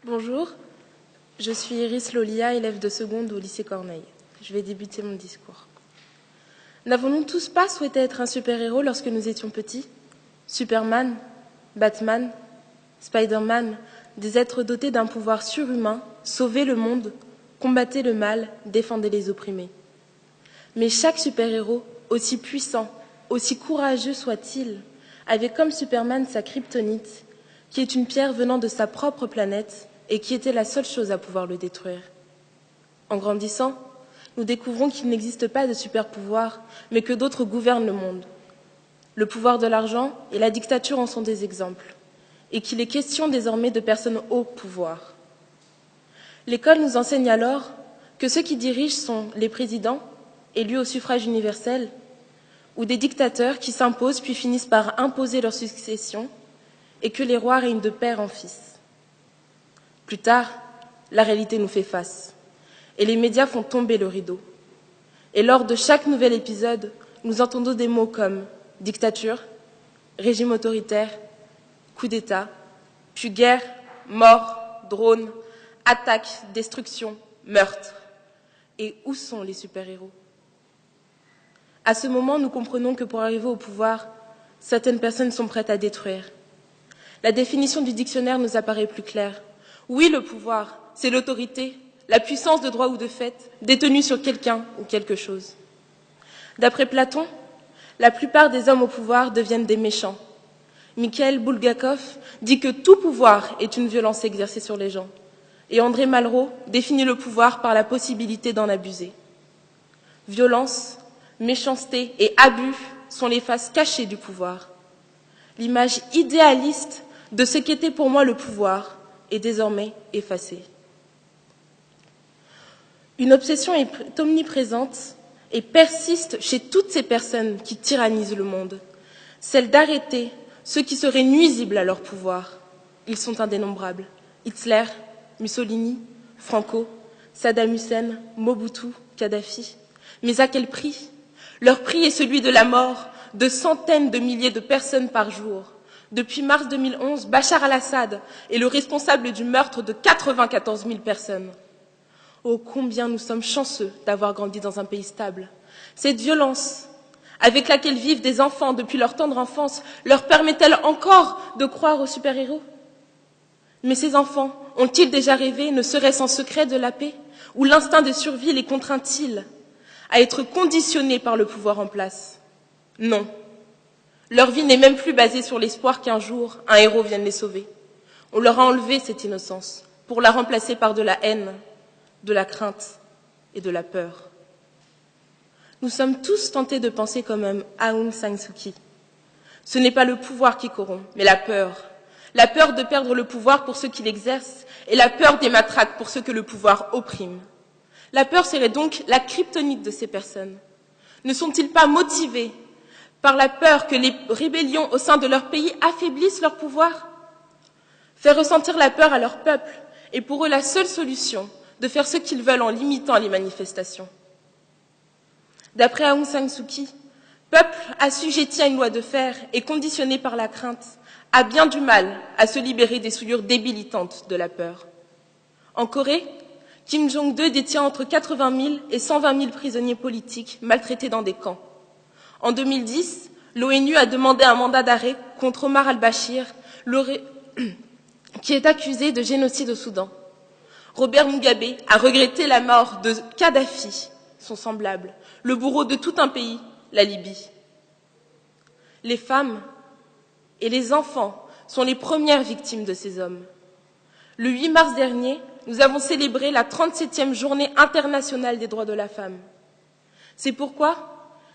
Bonjour, je suis Iris Lolia, élève de seconde au lycée Corneille. Je vais débuter mon discours. N'avons-nous tous pas souhaité être un super-héros lorsque nous étions petits? Superman, Batman, Spider-Man, des êtres dotés d'un pouvoir surhumain, sauvaient le monde, combattaient le mal, défendaient les opprimés. Mais chaque super-héros, aussi puissant, aussi courageux soit-il, avait comme Superman sa kryptonite, qui est une pierre venant de sa propre planète et qui était la seule chose à pouvoir le détruire. En grandissant, nous découvrons qu'il n'existe pas de super-pouvoir, mais que d'autres gouvernent le monde. Le pouvoir de l'argent et la dictature en sont des exemples, et qu'il est question désormais de personnes au pouvoir. L'école nous enseigne alors que ceux qui dirigent sont les présidents, élus au suffrage universel, ou des dictateurs qui s'imposent puis finissent par imposer leur succession, et que les rois règnent de père en fils. Plus tard, la réalité nous fait face, et les médias font tomber le rideau. Et lors de chaque nouvel épisode, nous entendons des mots comme dictature, régime autoritaire, coup d'État, puis guerre, mort, drone, attaque, destruction, meurtre. Et où sont les super-héros? À ce moment, nous comprenons que pour arriver au pouvoir, certaines personnes sont prêtes à détruire. La définition du dictionnaire nous apparaît plus claire. Oui, le pouvoir, c'est l'autorité, la puissance de droit ou de fait, détenue sur quelqu'un ou quelque chose. D'après Platon, la plupart des hommes au pouvoir deviennent des méchants. Mikhail Bulgakov dit que tout pouvoir est une violence exercée sur les gens. Et André Malraux définit le pouvoir par la possibilité d'en abuser. Violence, méchanceté et abus sont les faces cachées du pouvoir. L'image idéaliste de ce qu'était pour moi le pouvoir est désormais effacée. Une obsession est omniprésente et persiste chez toutes ces personnes qui tyrannisent le monde, celle d'arrêter ceux qui seraient nuisibles à leur pouvoir. Ils sont indénombrables. Hitler, Mussolini, Franco, Saddam Hussein, Mobutu, Kadhafi. Mais à quel prix? Leur prix est celui de la mort de centaines de milliers de personnes par jour. Depuis mars 2011, Bachar al-Assad est le responsable du meurtre de 94 000 personnes. Oh, combien nous sommes chanceux d'avoir grandi dans un pays stable. Cette violence avec laquelle vivent des enfants depuis leur tendre enfance leur permet-elle encore de croire aux super-héros? Mais ces enfants ont-ils déjà rêvé, ne serait-ce en secret, de la paix? Ou l'instinct de survie les contraint-il à être conditionnés par le pouvoir en place? Non. Leur vie n'est même plus basée sur l'espoir qu'un jour, un héros vienne les sauver. On leur a enlevé cette innocence pour la remplacer par de la haine, de la crainte et de la peur. Nous sommes tous tentés de penser comme Aung San Suu Kyi. Ce n'est pas le pouvoir qui corrompt, mais la peur. La peur de perdre le pouvoir pour ceux qui l'exercent et la peur des matraques pour ceux que le pouvoir opprime. La peur serait donc la kryptonite de ces personnes. Ne sont-ils pas motivés par la peur que les rébellions au sein de leur pays affaiblissent leur pouvoir? Faire ressentir la peur à leur peuple est pour eux la seule solution de faire ce qu'ils veulent en limitant les manifestations. D'après Aung San Suu Kyi, peuple assujetti à une loi de fer et conditionné par la crainte a bien du mal à se libérer des souillures débilitantes de la peur. En Corée, Kim Jong-il détient entre 80 000 et 120 000 prisonniers politiques maltraités dans des camps. En 2010, l'ONU a demandé un mandat d'arrêt contre Omar al-Bashir, qui est accusé de génocide au Soudan. Robert Mugabe a regretté la mort de Kadhafi, son semblable, le bourreau de tout un pays, la Libye. Les femmes et les enfants sont les premières victimes de ces hommes. Le 8 mars dernier, nous avons célébré la 37e journée internationale des droits de la femme. C'est pourquoi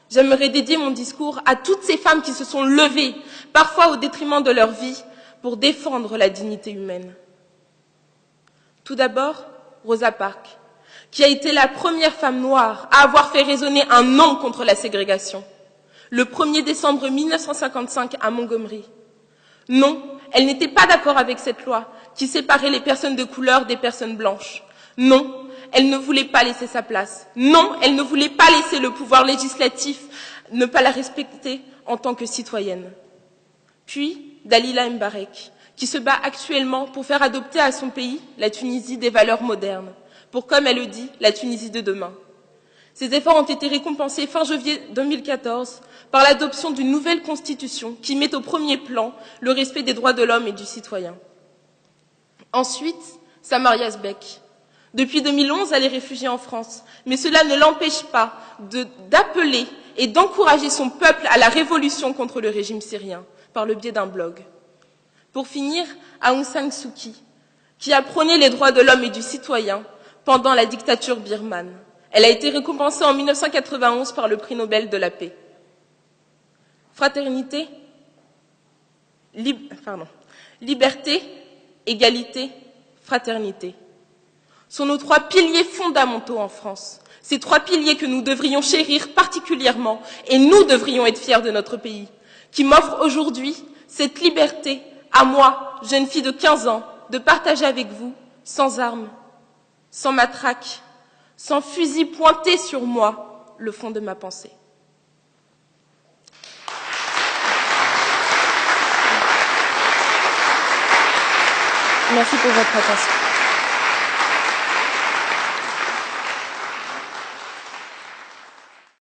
j'aimerais dédier mon discours à toutes ces femmes qui se sont levées, parfois au détriment de leur vie, pour défendre la dignité humaine. Tout d'abord, Rosa Parks, qui a été la première femme noire à avoir fait résonner un non contre la ségrégation, le 1er décembre 1955 à Montgomery. Non, elle n'était pas d'accord avec cette loi qui séparait les personnes de couleur des personnes blanches. Non, elle ne voulait pas laisser sa place. Non, elle ne voulait pas laisser le pouvoir législatif ne pas la respecter en tant que citoyenne. Puis, Dalila Mbarek, qui se bat actuellement pour faire adopter à son pays, la Tunisie, des valeurs modernes, pour, comme elle le dit, la Tunisie de demain. Ces efforts ont été récompensés fin janvier 2014 par l'adoption d'une nouvelle constitution qui met au premier plan le respect des droits de l'homme et du citoyen. Ensuite, Samaria Sbeck. Depuis 2011, elle est réfugiée en France, mais cela ne l'empêche pas d'appeler et d'encourager son peuple à la révolution contre le régime syrien, par le biais d'un blog. Pour finir, Aung San Suu Kyi, qui a prôné les droits de l'homme et du citoyen pendant la dictature birmane. Elle a été récompensée en 1991 par le prix Nobel de la paix. Fraternité, liberté, égalité, fraternité sont nos trois piliers fondamentaux en France. Ces trois piliers que nous devrions chérir particulièrement et nous devrions être fiers de notre pays, qui m'offre aujourd'hui cette liberté, à moi, jeune fille de 15 ans, de partager avec vous, sans armes, sans matraque, sans fusil pointé sur moi, le fond de ma pensée. Merci pour votre attention.